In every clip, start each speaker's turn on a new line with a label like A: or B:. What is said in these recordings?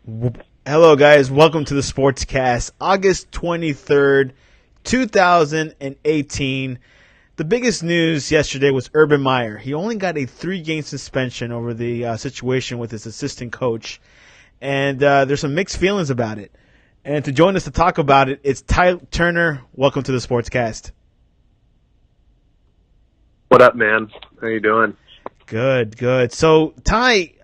A: Hello, guys. Welcome to the Sportscast, August 23rd, 2018. The biggest news yesterday was Urban Meyer. He only got a 3-game suspension over the situation with his assistant coach, and there's some mixed feelings about it. And to join us to talk about it, it's Ty Turner. Welcome to the Sportscast.
B: What up, man? How you doing?
A: Good. So, Ty,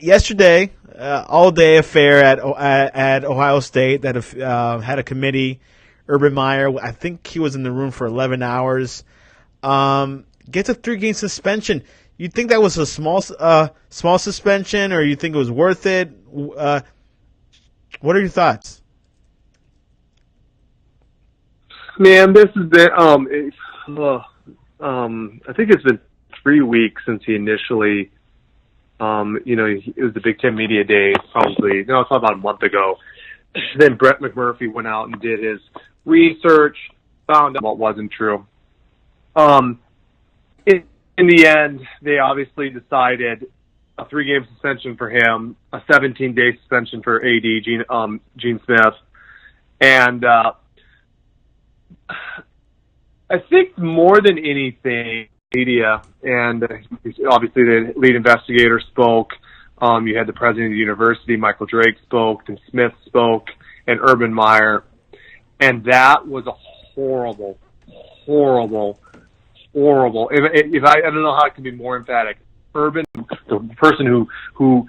A: yesterday, all-day affair at Ohio State that had a committee. Urban Meyer, I think he was in the room for 11 hours. Gets a 3-game suspension. You think that was a small suspension, or you think it was worth it? What are your thoughts?
B: Man, this has been I think it's been 3 weeks since he initially, it was the Big Ten Media Days, probably, it's about a month ago. Then Brett McMurphy went out and did his research, found out what wasn't true. In the end, they obviously decided a 3-game suspension for him, a 17-day suspension for AD Gene Smith, and I think more than anything, media and obviously the lead investigator spoke. You had the president of the university, Michael Drake, spoke, and Smith spoke, and Urban Meyer, and that was a horrible. If I don't know how it can be more emphatic. Urban, the person who,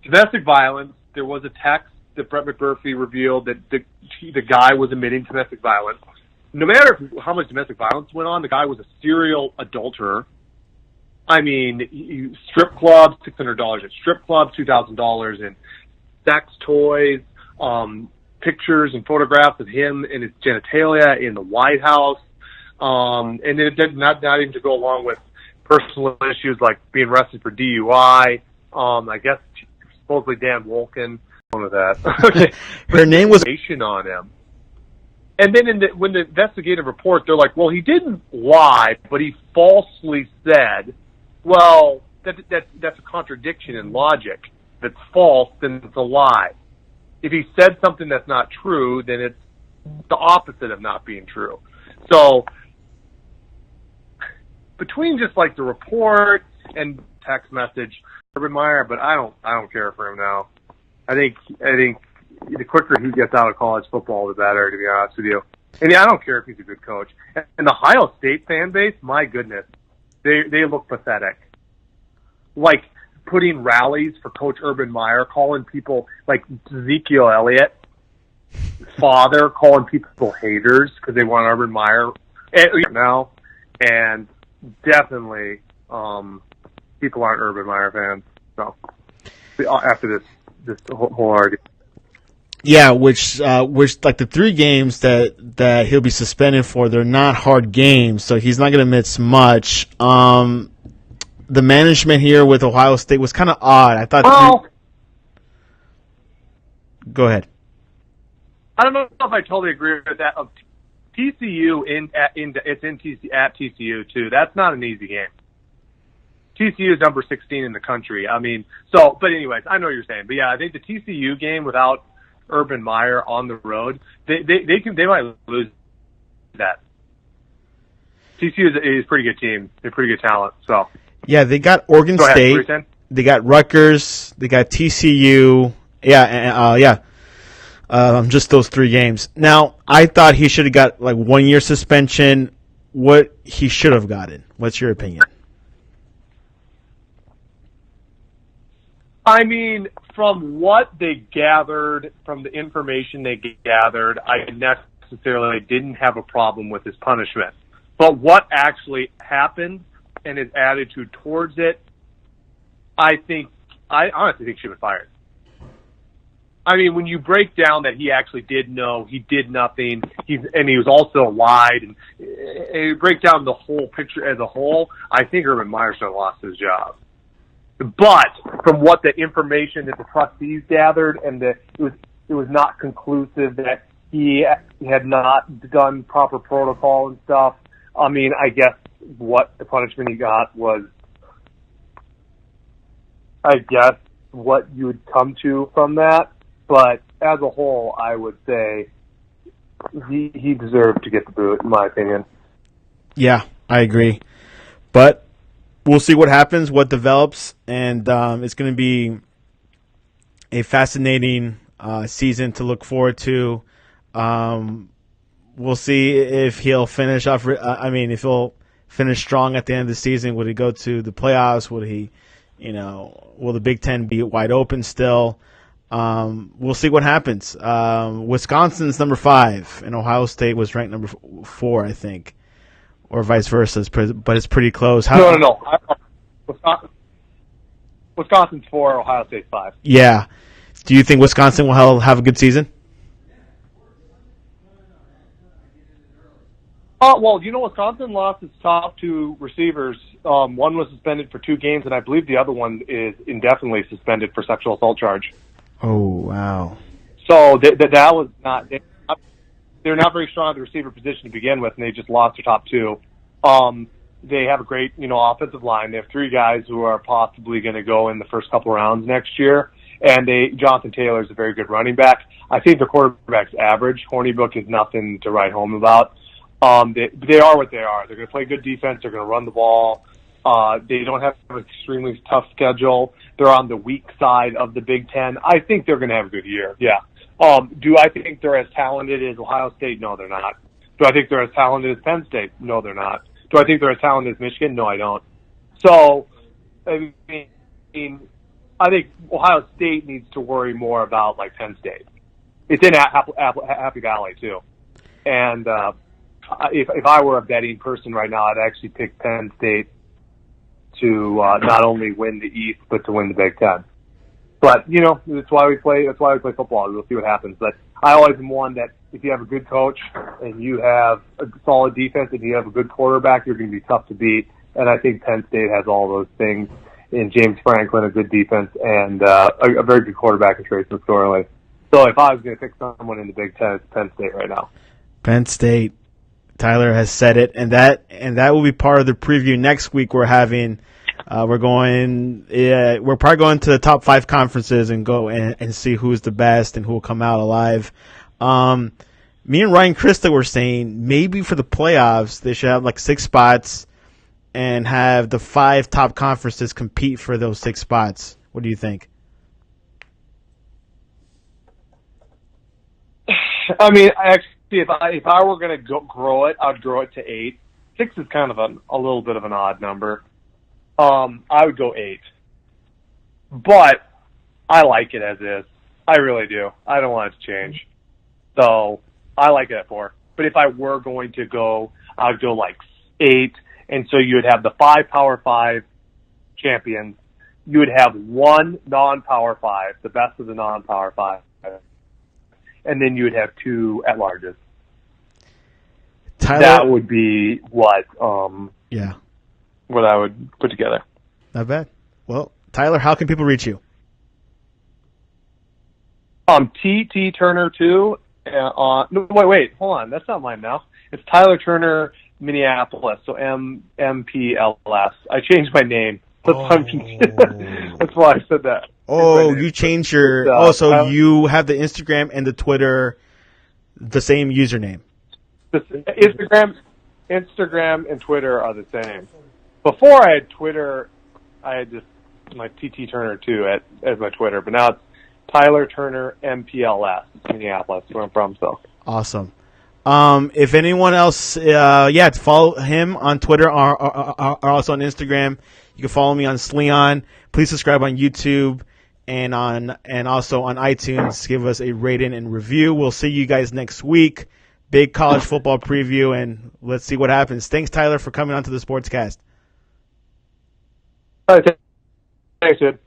B: domestic violence. There was a text that Brett McMurphy revealed that the guy was admitting domestic violence. No matter how much domestic violence went on, the guy was a serial adulterer. Strip clubs, $600 at strip clubs, $2,000 in sex toys, pictures and photographs of him and his genitalia in the White House, and it did not even to go along with personal issues like being arrested for DUI. I guess supposedly Dan Wolken, one of that. Okay,
A: Her name was
B: on him. And then when the investigative report, they're like, well, he didn't lie, but he falsely said. Well, that's a contradiction in logic. If it's false, then it's a lie. If he said something that's not true, then it's the opposite of not being true. So between just like the report and text message, Urban Meyer, but I don't care for him now. I think the quicker he gets out of college football, the better, to be honest with you. And I don't care if he's a good coach. And the Ohio State fan base, my goodness, they look pathetic. Like putting rallies for Coach Urban Meyer, calling people like Ezekiel Elliott, father, calling people haters because they want Urban Meyer now. And definitely, people aren't Urban Meyer fans. So after this whole argument.
A: Yeah, which like the 3 games that he'll be suspended for, they're not hard games, so he's not going to miss much. The management here with Ohio State was kind of odd. I thought. Go ahead.
B: I don't know if I totally agree with that. TCU it's at TCU too. That's not an easy game. TCU is number 16 in the country. But anyways, I know what you're saying. But yeah, I think the TCU game without Urban Meyer on the road, they might lose that. TCU is a pretty good team. They're pretty good talent. So
A: yeah, they got Oregon State, they got Rutgers, they got TCU. Just those 3 games. Now, I thought he should have got like 1-year suspension. What he should have gotten? What's your opinion?
B: From what they gathered, from the information they gathered, I necessarily didn't have a problem with his punishment. But what actually happened and his attitude towards it, I honestly think she was fired. When you break down that he actually did know, he did nothing, he was also lied, and you break down the whole picture as a whole, I think Urban Meyer should have lost his job. But from what the information that the trustees gathered, and it was not conclusive that he had not done proper protocol and stuff. I guess what the punishment he got was, what you would come to from that. But as a whole, I would say he deserved to get the boot, in my opinion.
A: Yeah, I agree. But we'll see what happens, what develops, and it's going to be a fascinating season to look forward to. We'll see if he'll finish off. If he'll finish strong at the end of the season. Would he go to the playoffs? Would he, will the Big Ten be wide open still? We'll see what happens. Wisconsin's number 5, and Ohio State was ranked number 4, I think, or vice versa. But it's pretty close.
B: No. Wisconsin's 4, Ohio State's 5.
A: Yeah. Do you think Wisconsin will have a good season?
B: Well, Wisconsin lost its top 2 receivers. One was suspended for 2 games, and I believe the other one is indefinitely suspended for sexual assault charge.
A: Oh, wow.
B: So that was not – they're not very strong at the receiver position to begin with, and they just lost their top 2. They have a great, offensive line. They have 3 guys who are possibly going to go in the first couple rounds next year, and Jonathan Taylor is a very good running back. I think their quarterback's average. Hornibrook is nothing to write home about. They are what they are. They're going to play good defense. They're going to run the ball. They don't have an extremely tough schedule. They're on the weak side of the Big Ten. I think they're going to have a good year. Yeah. Do I think they're as talented as Ohio State? No, they're not. Do I think they're as talented as Penn State? No, they're not. Do I think they're as talented as Michigan? No, I don't. So, I mean, I think Ohio State needs to worry more about like Penn State. It's in Happy Valley too, and if I were a betting person right now, I'd actually pick Penn State to not only win the East but to win the Big Ten. But that's why we play. That's why we play football. We'll see what happens. But I always am one that if you have a good coach and you have a solid defense and you have a good quarterback, you're going to be tough to beat. And I think Penn State has all those things in James Franklin, a good defense, and a very good quarterback in Trace McSorley. So if I was going to pick someone in the Big Ten, it's Penn State right now.
A: Penn State. Tyler has said it, and that will be part of the preview next week. We're having, we're probably going to the top 5 conferences and go and see who's the best and who will come out alive. Me and Ryan Krista were saying maybe for the playoffs they should have like 6 spots and have the 5 top conferences compete for those 6 spots. What do you think?
B: I mean, if I were going to grow it, I'd grow it to 8. 6 is kind of a little bit of an odd number. I would go 8. But I like it as is. I really do. I don't want it to change. So I like it at 4. But if I were going to go, I'd go like 8. And so you would have the 5 Power 5 champions. You would have 1 non-Power 5, the best of the non-Power 5. And then you would have 2 at-larges.
A: Tyler,
B: that would be what I would put together.
A: Not bad. Well, Tyler, how can people reach you?
B: TT Turner 2. No, wait, hold on. That's not mine now. It's Tyler Turner Minneapolis. So MPLS. I changed my name. That's why I said that.
A: Oh, you changed your. So you have the Instagram and the Twitter, the same username.
B: Instagram and Twitter are the same. Before I had Twitter, I had just my TT Turner 2 as my Twitter, but now it's Tyler Turner MPLS, Minneapolis, where I'm from. So
A: awesome. If anyone else, follow him on Twitter or also on Instagram. You can follow me on Sleon. Please subscribe on YouTube and also on iTunes. Give us a rating and review. We'll see you guys next week. Big college football preview, and let's see what happens. Thanks, Tyler, for coming on to the Sportscast.
B: All right, thanks, dude.